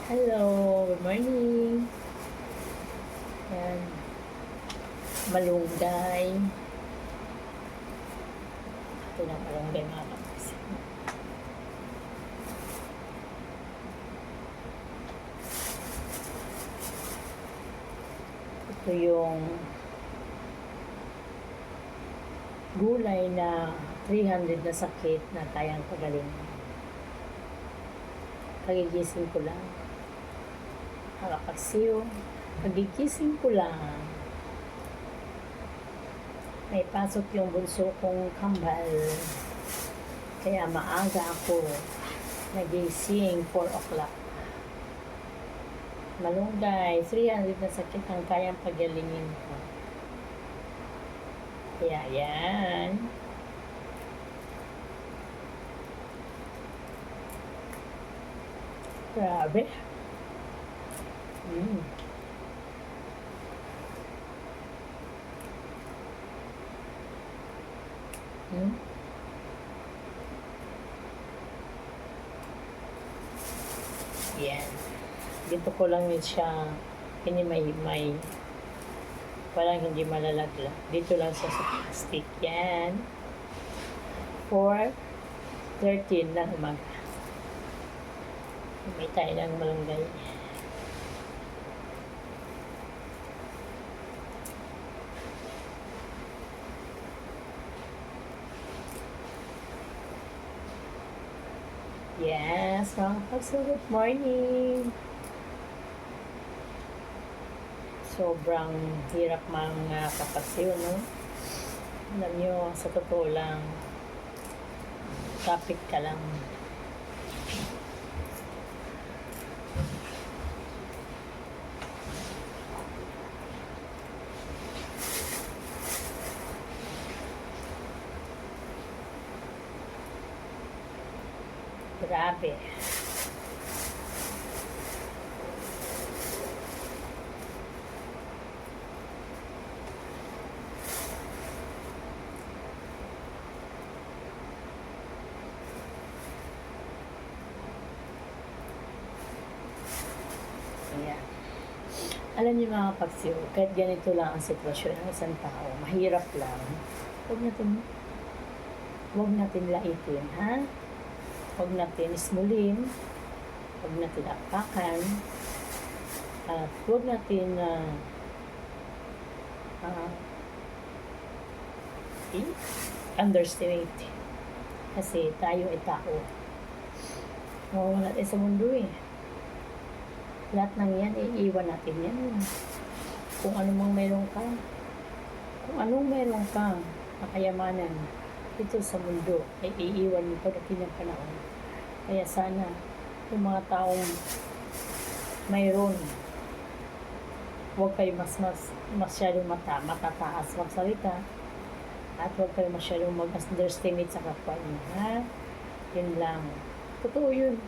Hello, good morning. Yan, malunggay. Ito na malunggay mga kapatid. Ito yung gulay na 300 na sakit na kayang pagalingan. Kagigising ko lang. Nakapagsiyo. Kagigising ko lang. May pasok yung bunso kong kambal. Kaya maaga ako nagising 4 o'clock. Malunggay, 300 na sakit ang kayang pagalingin ko. Kaya yan. Grabe. Mm. Hmm? Yan. Dito ko lang yun siya pinimay-may. Parang hindi malalaglag. Dito lang siya sa plastic. Yan. 4:13 na umaga. May tayo ng malunggay. Yes, mga kapatid, good morning. Sobrang hirap mga kapatid, no? Alam nyo, sa totoo lang, topic ka lang. Grabe. Ayan. Alam niyo mga kapatid, kahit ganito lang ang sitwasyon ng isang tao, mahirap lang. Huwag natin laitin, ha? Huwag natin ismulin, huwag natin apakan, at huwag natin underestimate. Kasi tayo ay tao. Mawawala tayo sa mundo eh. Lahat ng yan, iiwan natin yan. Kung anong meron ka, na kayamanan dito sa mundo, ay iiwan mo pagdating ng panahon. Kaya sana, yung mga taong mayroon, huwag kayo masyadong matataas magsalita, at huwag kayo masyadong mag-underestimate sa kapwa niyo, ha? Yun lang. Totoo yun.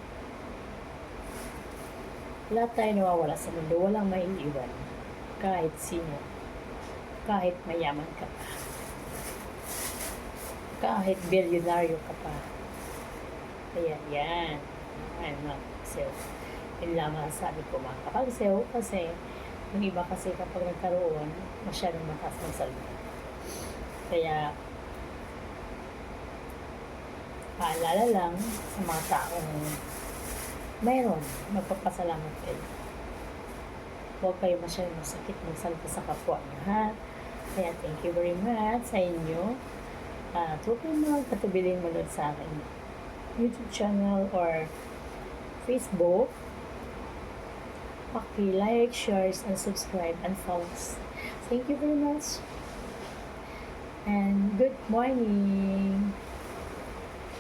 Lahat tayo nawawala sa mundo, walang maiiwan. Kahit sino. Kahit mayaman ka pa. Kahit bilyonaryo ka pa. Kaya yan. Ano, so, yun lamang sabi ko mga kapagsew, kasi yung iba kasi kapag nagkaroon, masyadong mataas ng salita. Kaya, paalala lang sa mga taong mayroon, magpapasalamat kayo. Huwag kayo masyadong masakit magsalita sa kapwa niyo, ha? Kaya thank you very much sa inyo. At huwag kayo magpatubiling manood sa akin YouTube channel or Facebook. Paki-like, share, and subscribe, and follow us. Thank you very much. And good morning.